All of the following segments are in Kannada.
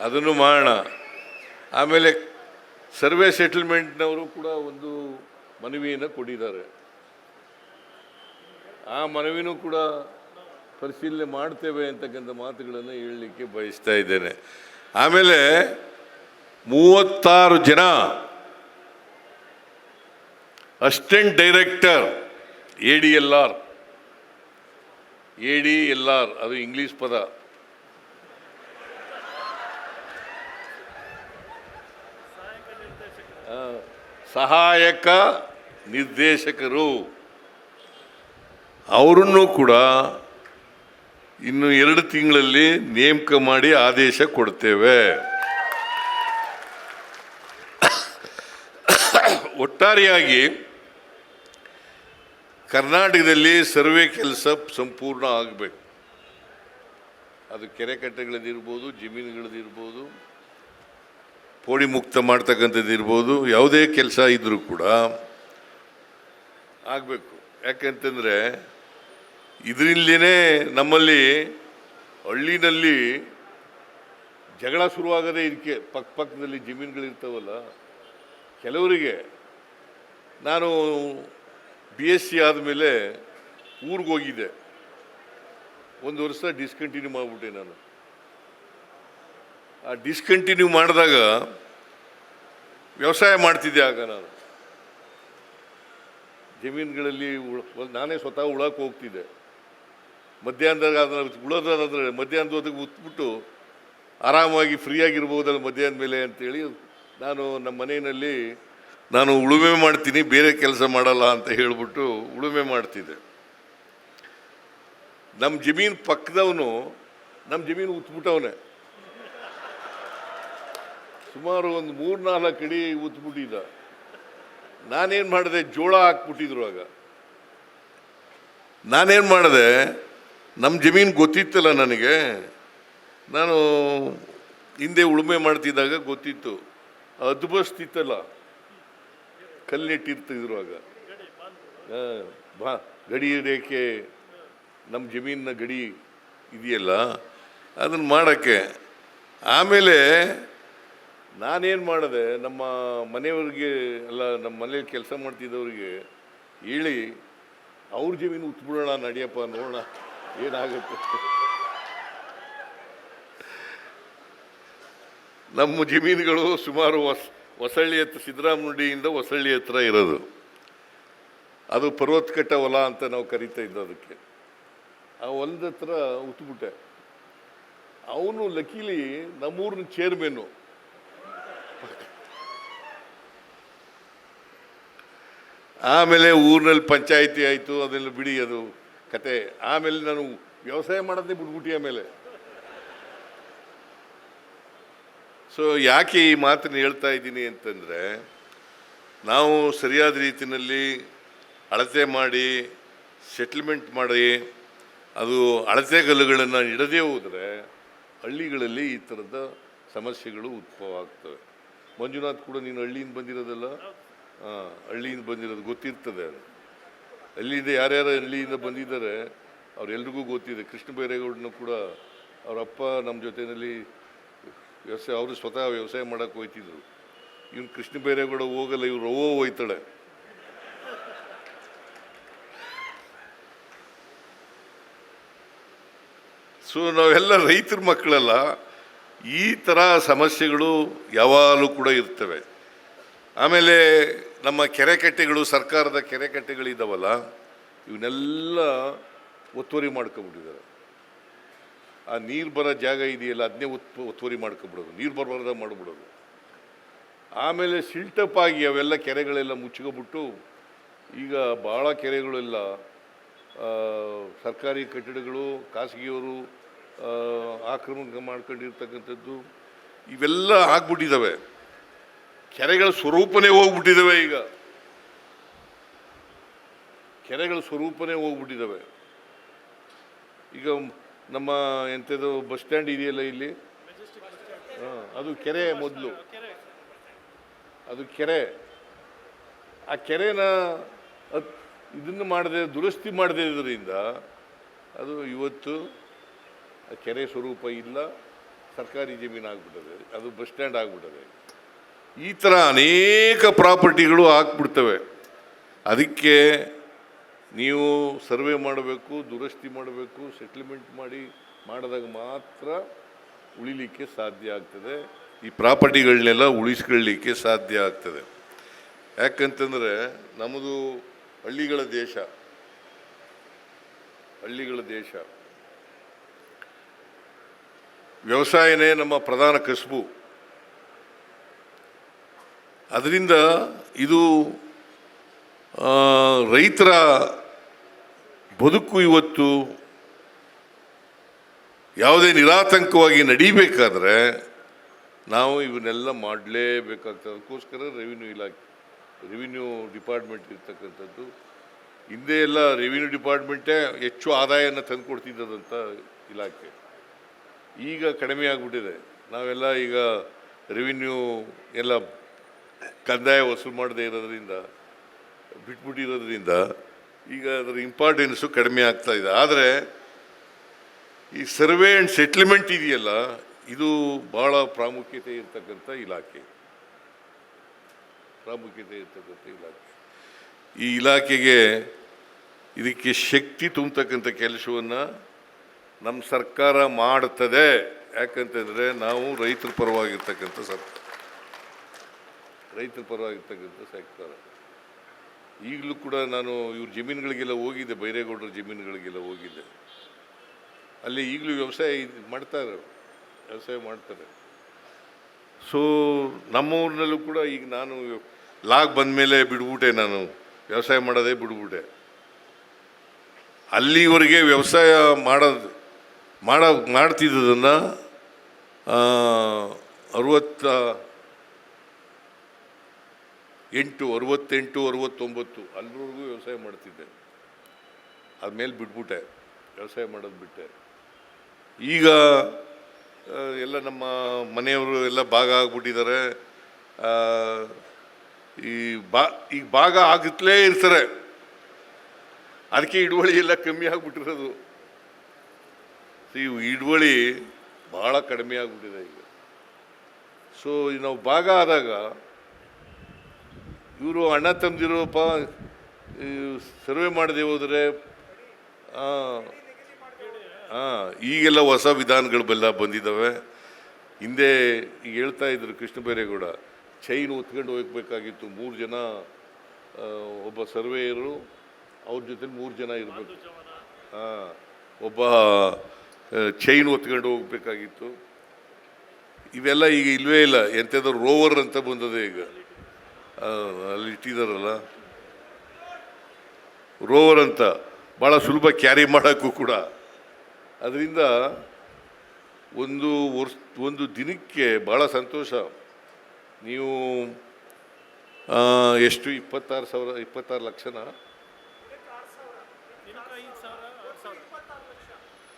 ಅದನ್ನು ಮಾಡೋಣ. ಆಮೇಲೆ ಸರ್ವೆ ಸೆಟಲ್ಮೆಂಟ್ನವರು ಕೂಡ ಒಂದು ಮನವಿಯನ್ನು ಕೊಟ್ಟಿದ್ದಾರೆ. ಆ ಮನವಿನೂ ಕೂಡ ಪರಿಶೀಲನೆ ಮಾಡ್ತೇವೆ ಅಂತಕ್ಕಂಥ ಮಾತುಗಳನ್ನು ಹೇಳಲಿಕ್ಕೆ ಬಯಸ್ತಾ ಇದ್ದೇನೆ. ಆಮೇಲೆ 36 ಜನ ಅಸಿಸ್ಟೆಂಟ್ ಡೈರೆಕ್ಟರ್ ADLR ಅದು ಇಂಗ್ಲಿಷ್ ಪದ. ಸಹಾಯಕ ನಿರ್ದೇಶಕರು ಅವರನ್ನು ಕೂಡ ಇನ್ನು 2 ತಿಂಗಳಲ್ಲಿ ನೇಮಕ ಮಾಡಿ ಆದೇಶ ಕೊಡ್ತೇವೆ. ಒಟ್ಟಾರೆಯಾಗಿ ಕರ್ನಾಟಕದಲ್ಲಿ ಸರ್ವೆ ಕೆಲಸ ಸಂಪೂರ್ಣ ಆಗಬೇಕು. ಅದು ಕೆರೆ ಕಟ್ಟೆಗಳದ್ದಿರ್ಬೋದು, ಜಮೀನುಗಳದ್ದಿರ್ಬೋದು, ಪೋಡಿ ಮುಕ್ತ ಮಾಡ್ತಕ್ಕಂಥದ್ದು ಇರ್ಬೋದು, ಯಾವುದೇ ಕೆಲಸ ಇದ್ದರೂ ಕೂಡ ಆಗಬೇಕು. ಯಾಕಂತಂದರೆ ಇದರಿಂದಲೇ ನಮ್ಮಲ್ಲಿ ಹಳ್ಳಿನಲ್ಲಿ ಜಗಳ ಶುರುವಾಗದೇ ಇದಕ್ಕೆ. ಪಕ್ಕದಲ್ಲಿ ಜಮೀನುಗಳಿರ್ತಾವಲ್ಲ, ಕೆಲವರಿಗೆ ನಾನು BSc ಆದಮೇಲೆ ಊರಿಗೆ ಹೋಗಿದ್ದೆ. 1 ವರ್ಷ ಡಿಸ್ಕಂಟಿನ್ಯೂ ಮಾಡಿಬಿಟ್ಟೆ ನಾನು. ಆ ಡಿಸ್ಕಂಟಿನ್ಯೂ ಮಾಡಿದಾಗ ವ್ಯವಸಾಯ ಮಾಡ್ತಿದ್ದೆ. ಆಗ ನಾನು ಜಮೀನುಗಳಲ್ಲಿ ನಾನೇ ಸ್ವತಃ ಉಳಕ್ಕೆ ಹೋಗ್ತಿದ್ದೆ. ಮಧ್ಯಾಹ್ನದಾಗ ಅದನ್ನು ಉಳೋದಾದ್ರೆ ಮಧ್ಯಾಹ್ನದ ಹೊತ್ತಿಗೆ ಉತ್ಬಿಟ್ಟು ಆರಾಮಾಗಿ ಫ್ರೀಯಾಗಿರ್ಬೋದಲ್ಲ ಮಧ್ಯಾಹ್ನದ ಮೇಲೆ ಅಂತೇಳಿ ನಾನು ನಮ್ಮ ಮನೆಯಲ್ಲಿ ನಾನು ಉಳುಮೆ ಮಾಡ್ತೀನಿ, ಬೇರೆ ಕೆಲಸ ಮಾಡಲ್ಲ ಅಂತ ಹೇಳಿಬಿಟ್ಟು ಉಳುಮೆ ಮಾಡ್ತಿದ್ದೆ. ನಮ್ಮ ಜಮೀನು ಪಕ್ಕದವನು ನಮ್ಮ ಜಮೀನು ಉತ್ಬಿಟ್ಟವನೇ. ಸುಮಾರು ಒಂದು 3-4 ಅಡಿ ಉತ್ಬಿಟ್ಟಿದ್ದ. ನಾನೇನು ಮಾಡಿದೆ, ಜೋಳ ಹಾಕ್ಬಿಟ್ಟಿದ್ರು. ಆಗ ನಾನೇನು ಮಾಡಿದೆ, ನಮ್ಮ ಜಮೀನು ಗೊತ್ತಿತ್ತಲ್ಲ ನನಗೆ. ನಾನು ಹಿಂದೆ ಉಳುಮೆ ಮಾಡ್ತಿದ್ದಾಗ ಗೊತ್ತಿತ್ತು. ಅದ್ಬಸ್ತಿತ್ತಲ್ಲ, ಕಲ್ಲಿಟ್ಟಿರ್ತಿದ್ರು ಆಗ. ಗಡಿ ರೇಖೆ, ನಮ್ಮ ಜಮೀನಿನ ಗಡಿ ಇದೆಯಲ್ಲ, ಅದನ್ನು ಮಾಡೋಕ್ಕೆ. ಆಮೇಲೆ ನಾನೇನು ಮಾಡಿದೆ, ನಮ್ಮ ಮನೆಯವ್ರಿಗೆ ಎಲ್ಲ, ನಮ್ಮ ಮನೇಲಿ ಕೆಲಸ ಮಾಡ್ತಿದ್ದವ್ರಿಗೆ ಹೇಳಿ ಅವ್ರ ಜಮೀನು ಉತ್ಬಿಡೋಣ, ನಡಿಯಪ್ಪ ನೋಡೋಣ ಏನಾಗುತ್ತೆ. ನಮ್ಮ ಜಮೀನುಗಳು ಸುಮಾರು ಹೊಸಳ್ಳಿ ಹತ್ರ, ಸಿದ್ದರಾಮುಂಡಿಯಿಂದ ಹೊಸಳ್ಳಿ ಹತ್ರ ಇರೋದು. ಅದು ಪರ್ವತಕಟ್ಟ ಹೊಲ ಅಂತ ನಾವು ಕರಿತಾ ಇದ್ದು. ಅದಕ್ಕೆ ಆ ಹೊಲದ ಹತ್ರ ಉತ್ಬಿಟ್ಟೆ. ಅವನು ಲಕೀಲಿ ನಮ್ಮೂರಿನ ಚೇರ್ಮನ್ನು. ಆಮೇಲೆ ಊರಿನಲ್ಲಿ ಪಂಚಾಯಿತಿ ಆಯಿತು, ಅದೆಲ್ಲ ಬಿಡಿ, ಅದು ಕತೆ. ಆಮೇಲೆ ನಾನು ವ್ಯವಸಾಯ ಮಾಡೋದೇ ಬಿಟ್ಬಿಟ್ಟು ಆಮೇಲೆ. ಸೊ ಯಾಕೆ ಈ ಮಾತನ್ನು ಹೇಳ್ತಾ ಇದ್ದೀನಿ ಅಂತಂದರೆ, ನಾವು ಸರಿಯಾದ ರೀತಿಯಲ್ಲಿ ಅಳತೆ ಮಾಡಿ ಸೆಟ್ಲ್ಮೆಂಟ್ ಮಾಡಿ ಅದು ಅಳತೆಗಲ್ಲುಗಳನ್ನು ಇಡದೇ ಹೋದರೆ ಹಳ್ಳಿಗಳಲ್ಲಿ ಈ ಥರದ ಸಮಸ್ಯೆಗಳು ಉದ್ಭವ ಆಗ್ತವೆ. ಮಂಜುನಾಥ್ ಕೂಡ ನೀನು ಹಳ್ಳಿಯಿಂದ ಬಂದಿರೋದಲ್ಲ? ಹಳ್ಳಿಯಿಂದ ಬಂದಿರೋದು ಗೊತ್ತಿರ್ತದೆ. ಹಳ್ಳಿಯಿಂದ ಯಾರ್ಯಾರು ಹಳ್ಳಿಯಿಂದ ಬಂದಿದ್ದಾರೆ ಅವರೆಲ್ರಿಗೂ ಗೊತ್ತಿದೆ. ಕೃಷ್ಣ ಬೈರೇಗೌಡನು ಕೂಡ ಅವರ ಅಪ್ಪ ನಮ್ಮ ಜೊತೆಯಲ್ಲಿ ವ್ಯವಸಾಯ, ಅವರು ಸ್ವತಃ ವ್ಯವಸಾಯ ಮಾಡೋಕ್ಕೆ ಹೋಯ್ತಿದ್ರು. ಇವನು ಕೃಷ್ಣ ಬೈರೇಗೌಡ ಹೋಗಲ್ಲ, ಇವ್ರು ಹೋಯ್ತಾಳೆ. ಸೊ ನಾವೆಲ್ಲ ರೈತರ ಮಕ್ಕಳಲ್ಲ. ಈ ಥರ ಸಮಸ್ಯೆಗಳು ಯಾವಾಗಲೂ ಕೂಡ ಇರ್ತವೆ. ಆಮೇಲೆ ನಮ್ಮ ಕೆರೆಕಟ್ಟೆಗಳು, ಸರ್ಕಾರದ ಕೆರೆಕಟ್ಟೆಗಳಿದ್ದಾವಲ್ಲ, ಇವನ್ನೆಲ್ಲ ಒತ್ತುವರಿ ಮಾಡ್ಕೊಬಿಟ್ಟಿದ್ದಾರೆ. ಆ ನೀರು ಬರೋ ಜಾಗ ಇದೆಯಲ್ಲ, ಅದನ್ನೇ ಒತ್ತುವರಿ ಮಾಡ್ಕೊಬಿಡೋದು, ನೀರು ಬರಬಾರ್ದ ಮಾಡಿಬಿಡೋದು. ಆಮೇಲೆ ಸಿಲ್ಟಪ್ ಆಗಿ ಅವೆಲ್ಲ ಕೆರೆಗಳೆಲ್ಲ ಮುಚ್ಕೊಬಿಟ್ಟು ಈಗ ಭಾಳ ಕೆರೆಗಳೆಲ್ಲ ಸರ್ಕಾರಿ ಕಟ್ಟಡಗಳು, ಖಾಸಗಿಯವರು ಆಕ್ರಮಣ ಮಾಡ್ಕೊಂಡಿರ್ತಕ್ಕಂಥದ್ದು ಇವೆಲ್ಲ ಆಗ್ಬಿಟ್ಟಿದ್ದಾವೆ. ಕೆರೆಗಳ ಸ್ವರೂಪನೇ ಹೋಗ್ಬಿಟ್ಟಿದ್ದಾವೆ. ಈಗ ಕೆರೆಗಳ ಸ್ವರೂಪನೇ ಹೋಗ್ಬಿಟ್ಟಿದ್ದಾವೆ. ಈಗ ನಮ್ಮ ಎಂಥದ್ದು ಬಸ್ ಸ್ಟ್ಯಾಂಡ್ ಇದೆಯಲ್ಲ ಇಲ್ಲಿ, ಅದು ಕೆರೆ. ಮೊದಲು ಅದು ಕೆರೆ. ಆ ಕೆರೆನ ಇದನ್ನು ಮಾಡದೆ, ದುರಸ್ತಿ ಮಾಡದೆ ಇದರಿಂದ ಅದು ಇವತ್ತು ಕೆರೆ ಸ್ವರೂಪ ಇಲ್ಲ. ಸರ್ಕಾರಿ ಜಮೀನು ಆಗ್ಬಿಟ್ಟದೆ, ಅದು ಬಸ್ ಸ್ಟ್ಯಾಂಡ್ ಆಗ್ಬಿಟ್ಟದೆ. ಈ ಥರ ಅನೇಕ ಪ್ರಾಪರ್ಟಿಗಳು ಆಗ್ಬಿಡ್ತವೆ. ಅದಕ್ಕೆ ನೀವು ಸರ್ವೆ ಮಾಡಬೇಕು, ದುರಸ್ತಿ ಮಾಡಬೇಕು, ಸೆಟ್ಲ್ಮೆಂಟ್ ಮಾಡಿದಾಗ ಮಾತ್ರ ಉಳಿಲಿಕ್ಕೆ ಸಾಧ್ಯ ಆಗ್ತದೆ. ಈ ಪ್ರಾಪರ್ಟಿಗಳನ್ನೆಲ್ಲ ಉಳಿಸ್ಕೊಳ್ಳಿಕ್ಕೆ ಸಾಧ್ಯ ಆಗ್ತದೆ. ಯಾಕಂತಂದರೆ ನಮ್ಮದು ಹಳ್ಳಿಗಳ ದೇಶ. ವ್ಯವಸಾಯನೇ ನಮ್ಮ ಪ್ರಧಾನ ಕಸುಬು. ಅದರಿಂದ ಇದು ರೈತರ ಬದುಕು ಇವತ್ತು ಯಾವುದೇ ನಿರಾತಂಕವಾಗಿ ನಡೀಬೇಕಾದ್ರೆ ನಾವು ಇವನ್ನೆಲ್ಲ ಮಾಡಲೇಬೇಕಾಗ್ತದೆ. ಅದಕ್ಕೋಸ್ಕರ ರೆವಿನ್ಯೂ ಡಿಪಾರ್ಟ್ಮೆಂಟ್ ಇರ್ತಕ್ಕಂಥದ್ದು. ಹಿಂದೆ ಎಲ್ಲ ರೆವಿನ್ಯೂ ಡಿಪಾರ್ಟ್ಮೆಂಟೇ ಹೆಚ್ಚು ಆದಾಯನ ತಂದುಕೊಡ್ತಿದ್ದದಂಥ ಇಲಾಖೆ. ಈಗ ಕಡಿಮೆ ಆಗಿಬಿಟ್ಟಿದೆ. ನಾವೆಲ್ಲ ಈಗ ರೆವಿನ್ಯೂ ಎಲ್ಲ ಕಂದಾಯ ವಸೂಲು ಮಾಡದೇ ಇರೋದ್ರಿಂದ, ಬಿಟ್ಬಿಟ್ಟಿರೋದ್ರಿಂದ ಈಗ ಅದರ ಇಂಪಾರ್ಟೆನ್ಸು ಕಡಿಮೆ ಆಗ್ತಾ ಇದೆ. ಆದರೆ ಈ ಸರ್ವೆ ಆ್ಯಂಡ್ ಸೆಟ್ಲ್ಮೆಂಟ್ ಇದೆಯಲ್ಲ, ಇದು ಭಾಳ ಪ್ರಾಮುಖ್ಯತೆ ಇರ್ತಕ್ಕಂಥ ಇಲಾಖೆ. ಈ ಇಲಾಖೆಗೆ ಇದಕ್ಕೆ ಶಕ್ತಿ ತುಂಬತಕ್ಕಂಥ ಕೆಲಸವನ್ನು ನಮ್ಮ ಸರ್ಕಾರ ಮಾಡ್ತದೆ. ಯಾಕಂತಂದರೆ ನಾವು ರೈತರ ಪರವಾಗಿರ್ತಕ್ಕಂಥ ಸರ್ಕಾರ. ಈಗಲೂ ಕೂಡ ನಾನು ಇವ್ರ ಜಮೀನುಗಳಿಗೆಲ್ಲ ಹೋಗಿದ್ದೆ, ಬೈರೇಗೌಡರ ಜಮೀನುಗಳಿಗೆಲ್ಲ ಹೋಗಿದ್ದೆ. ಅಲ್ಲಿ ಈಗಲೂ ವ್ಯವಸಾಯ ಮಾಡ್ತಾರೆ. ಸೊ ನಮ್ಮ ಊರಿನಲ್ಲೂ ಕೂಡ ಈಗ ನಾನು ಲಾಗ್ ಬಂದ ಮೇಲೆ ಬಿಡ್ಬಿಟ್ಟೆ, ನಾನು ವ್ಯವಸಾಯ ಮಾಡೋದೇ ಬಿಡ್ಬಿಟ್ಟೆ. ಅಲ್ಲಿವರೆಗೆ ವ್ಯವಸಾಯ ಮಾಡ್ತಿದ್ದದನ್ನು 68, 69 ಅಲ್ಲಿವರೆಗೂ ವ್ಯವಸಾಯ ಮಾಡ್ತಿದ್ದೆ. ಆದಮೇಲೆ ಬಿಟ್ಬಿಟ್ಟೆ, ವ್ಯವಸಾಯ ಮಾಡೋದು ಬಿಟ್ಟೆ. ಈಗ ಎಲ್ಲ ನಮ್ಮ ಮನೆಯವರು ಎಲ್ಲ ಭಾಗ ಆಗ್ಬಿಟ್ಟಿದ್ದಾರೆ. ಈಗ ಭಾಗ ಆಗುತ್ತಲೇ ಇರ್ತಾರೆ. ಅದಕ್ಕೆ ಹಿಡುವಳಿ ಎಲ್ಲ ಕಮ್ಮಿ ಆಗಿಬಿಟ್ಟಿರೋದು. ಇವು ಹಿಡುವಳಿ ಭಾಳ ಕಡಿಮೆ ಆಗಿಬಿಟ್ಟಿದೆ ಈಗ. ಸೊ ನಾವು ಭಾಗ ಆದಾಗ ಇವರು ಅಣ್ಣ ತಮ್ಮದಿರೋಪ್ಪ ಸರ್ವೆ ಮಾಡದೆ ಹೋದರೆ ಈಗೆಲ್ಲ ಹೊಸ ವಿಧಾನಗಳೆಲ್ಲ ಬಂದಿದ್ದಾವೆ. ಹಿಂದೆ ಈಗ ಹೇಳ್ತಾ ಇದ್ರು ಕೃಷ್ಣ ಬೈರೇಗೌಡ, ಚೈನ್ ಹೊತ್ಕೊಂಡು ಹೋಗ್ಬೇಕಾಗಿತ್ತು. 3 ಜನ, ಒಬ್ಬ ಸರ್ವೇಯರು, ಅವ್ರ ಜೊತೆ 3 ಜನ ಇರಬೇಕು. ಒಬ್ಬ ಚೈನ್ ಹೊತ್ಕೊಂಡು ಹೋಗ್ಬೇಕಾಗಿತ್ತು. ಇವೆಲ್ಲ ಈಗ ಇಲ್ವೇ ಇಲ್ಲ. ಎಂಥದ್ದು ರೋವರ್ ಅಂತ ಬಂದದೆ ಈಗ, ಅಲ್ಲಿ ಇಟ್ಟಿದ್ದಾರಲ್ಲ ರೋವರ್ ಅಂತ, ಭಾಳ ಸುಲಭ ಕ್ಯಾರಿ ಮಾಡೋಕ್ಕೂ ಕೂಡ. ಅದರಿಂದ ಒಂದು ದಿನಕ್ಕೆ ಭಾಳ ಸಂತೋಷ. ನೀವು ಎಷ್ಟು 26 ಲಕ್ಷನ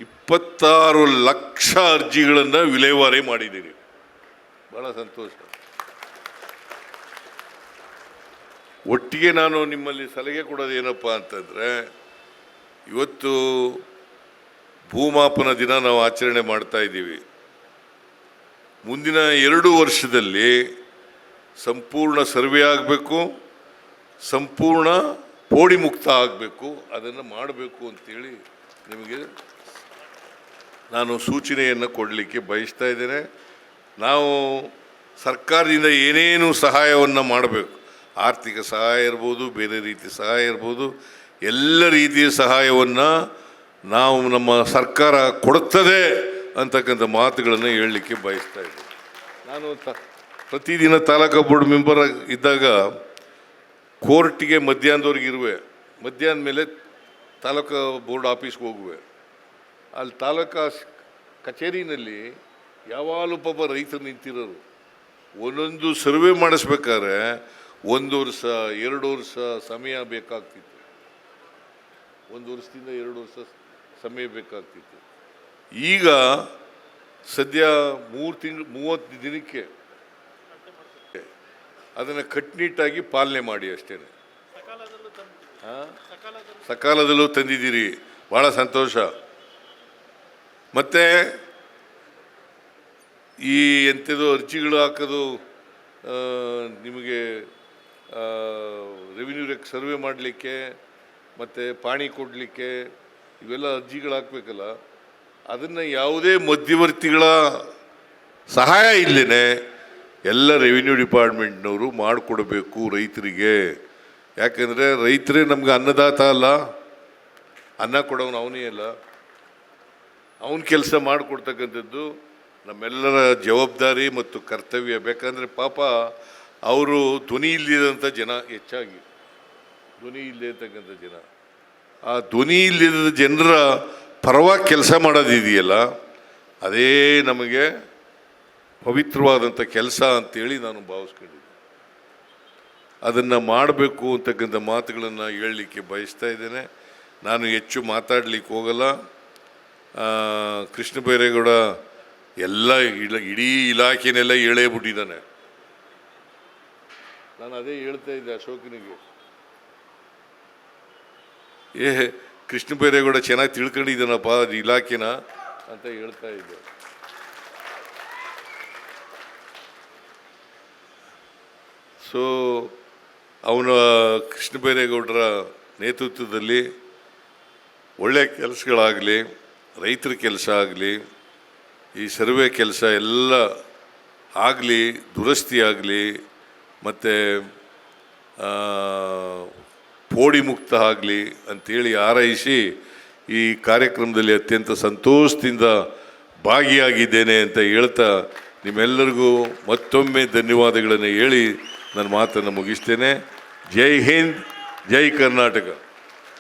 26 ಲಕ್ಷ ಅರ್ಜಿಗಳನ್ನು ವಿಲೇವಾರಿ ಮಾಡಿದ್ದೀರಿ. ಭಾಳ ಸಂತೋಷ. ಒಟ್ಟಿಗೆ ನಾನು ನಿಮ್ಮಲ್ಲಿ ಸಲಹೆ ಕೊಡೋದು ಏನಪ್ಪ ಅಂತಂದರೆ, ಇವತ್ತು ಭೂಮಾಪನ ದಿನ ನಾವು ಆಚರಣೆ ಮಾಡ್ತಾ ಇದ್ದೀವಿ. ಮುಂದಿನ 2 ವರ್ಷದಲ್ಲಿ ಸಂಪೂರ್ಣ ಸರ್ವೆ ಆಗಬೇಕು, ಸಂಪೂರ್ಣ ಪೋಡಿ ಮುಕ್ತ ಆಗಬೇಕು. ಅದನ್ನು ಮಾಡಬೇಕು ಅಂತೇಳಿ ನಿಮಗೆ ನಾನು ಸೂಚನೆಯನ್ನು ಕೊಡಲಿಕ್ಕೆ ಬಯಸ್ತಾ ಇದ್ದೇನೆ. ನಾವು ಸರ್ಕಾರದಿಂದ ಏನೇನು ಸಹಾಯವನ್ನು ಮಾಡಬೇಕು, ಆರ್ಥಿಕ ಸಹಾಯ ಇರ್ಬೋದು, ಬೇರೆ ರೀತಿಯ ಸಹಾಯ ಇರ್ಬೋದು, ಎಲ್ಲ ರೀತಿಯ ಸಹಾಯವನ್ನು ನಾವು ನಮ್ಮ ಸರ್ಕಾರ ಕೊಡುತ್ತದೆ ಅಂತಕ್ಕಂಥ ಮಾತುಗಳನ್ನು ಹೇಳಲಿಕ್ಕೆ ಬಯಸ್ತಾ ಇದ್ದೀನಿ. ನಾನು ಪ್ರತಿದಿನ ತಾಲೂಕು ಬೋರ್ಡ್ ಮೆಂಬರ್ ಇದ್ದಾಗ ಕೋರ್ಟಿಗೆ ಮಧ್ಯಾಹ್ನದವರೆಗೆ ಇರುವೆ. ಮಧ್ಯಾಹ್ನ ಮೇಲೆ ತಾಲೂಕು ಬೋರ್ಡ್ ಆಫೀಸ್ಗೆ ಹೋಗುವೆ. ಅಲ್ಲಿ ತಾಲೂಕು ಕಚೇರಿನಲ್ಲಿ ಯಾವಾಗಲೂ ಪಾಪ ರೈತರು ನಿಂತಿರೋರು. ಒಂದೊಂದು ಸರ್ವೆ ಮಾಡಿಸ್ಬೇಕಾದ್ರೆ 1 ವರ್ಷ 2 ವರ್ಷ ಸಮಯ ಬೇಕಾಗ್ತಿತ್ತು. 1 ವರ್ಷದಿಂದ 2 ವರ್ಷ ಸಮಯ ಬೇಕಾಗ್ತಿತ್ತು. ಈಗ ಸದ್ಯ 30 ದಿನಕ್ಕೆ ಅದನ್ನು ಕಟ್ಟುನಿಟ್ಟಾಗಿ ಪಾಲನೆ ಮಾಡಿ ಅಷ್ಟೇ. ಸಕಾಲದಲ್ಲೂ ತಂದಿದ್ದೀರಿ, ಭಾಳ ಸಂತೋಷ. ಮತ್ತು ಈ ಎಂಥದ್ದು ಅರ್ಜಿಗಳು ಹಾಕೋದು ನಿಮಗೆ ರೆವಿನ್ಯೂ ಸರ್ವೆ ಮಾಡಲಿಕ್ಕೆ ಮತ್ತು ಪಾಣಿ ಕೊಡಲಿಕ್ಕೆ ಇವೆಲ್ಲ ಅರ್ಜಿಗಳು ಹಾಕಬೇಕಲ್ಲ, ಅದನ್ನು ಯಾವುದೇ ಮಧ್ಯವರ್ತಿಗಳ ಸಹಾಯ ಇಲ್ಲೇ ಎಲ್ಲ ರೆವಿನ್ಯೂ ಡಿಪಾರ್ಟ್ಮೆಂಟ್ನವರು ಮಾಡಿಕೊಡ್ಬೇಕು ರೈತರಿಗೆ. ಯಾಕೆಂದರೆ ರೈತರೇ ನಮ್ಗೆ ಅನ್ನದಾತ ಅಲ್ಲ, ಅನ್ನ ಕೊಡೋನು ಅವನೇ ಅಲ್ಲ. ಅವನ ಕೆಲಸ ಮಾಡಿಕೊಡ್ತಕ್ಕಂಥದ್ದು ನಮ್ಮೆಲ್ಲರ ಜವಾಬ್ದಾರಿ ಮತ್ತು ಕರ್ತವ್ಯ. ಬೇಕಂದರೆ ಪಾಪ ಅವರು ಧ್ವನಿ ಇಲ್ಲದಂಥ ಜನ, ಹೆಚ್ಚಾಗಿ ಧ್ವನಿ ಇಲ್ಲತಕ್ಕಂಥ ಜನ, ಆ ಧ್ವನಿ ಇಲ್ಲದ ಜನರ ಪರವಾಗಿ ಕೆಲಸ ಮಾಡೋದಿದೆಯಲ್ಲ, ಅದೇ ನಮಗೆ ಪವಿತ್ರವಾದಂಥ ಕೆಲಸ ಅಂತೇಳಿ ನಾನು ಭಾವಿಸ್ಕೊಂಡಿದ್ದೆ. ಅದನ್ನು ಮಾಡಬೇಕು ಅಂತಕ್ಕಂಥ ಮಾತುಗಳನ್ನು ಹೇಳಲಿಕ್ಕೆ ಬಯಸ್ತಾ ಇದ್ದೇನೆ. ನಾನು ಹೆಚ್ಚು ಮಾತಾಡಲಿಕ್ಕೆ ಹೋಗಲ್ಲ. ಕೃಷ್ಣ ಬೈರೇಗೌಡ ಎಲ್ಲ ಇಡೀ ಇಲಾಖೆನೆಲ್ಲ ಹೇಳೇ ಬಿಟ್ಟಿದ್ದಾನೆ. ನಾನು ಅದೇ ಹೇಳ್ತಾ ಇದ್ದೆ ಅಶೋಕನಿಗೆ, ಕೃಷ್ಣ ಬೈರೇಗೌಡ ಚೆನ್ನಾಗಿ ತಿಳ್ಕೊಂಡಿದ್ದಾನಪ್ಪ ಇಲಾಖೆನ ಅಂತ ಹೇಳ್ತಾ ಇದ್ದೆ. ಸೊ ಅವನ ಕೃಷ್ಣ ಬೈರೇಗೌಡರ ನೇತೃತ್ವದಲ್ಲಿ ಒಳ್ಳೆಯ ಕೆಲಸಗಳಾಗಲಿ, ರೈತರ ಕೆಲಸ ಆಗಲಿ, ಈ ಸರ್ವೆ ಕೆಲಸ ಎಲ್ಲ ಆಗಲಿ, ದುರಸ್ತಿ ಆಗಲಿ, ಮತ್ತು ಪೋಡಿ ಮುಕ್ತ ಆಗಲಿ ಅಂಥೇಳಿ ಹಾರೈಸಿ ಈ ಕಾರ್ಯಕ್ರಮದಲ್ಲಿ ಅತ್ಯಂತ ಸಂತೋಷದಿಂದ ಭಾಗಿಯಾಗಿದ್ದೇನೆ ಅಂತ ಹೇಳ್ತಾ ನಿಮ್ಮೆಲ್ಲರಿಗೂ ಮತ್ತೊಮ್ಮೆ ಧನ್ಯವಾದಗಳನ್ನು ಹೇಳಿ ನನ್ನ ಮಾತನ್ನು ಮುಗಿಸ್ತೇನೆ. ಜೈ ಹಿಂದ್, ಜೈ ಕರ್ನಾಟಕ.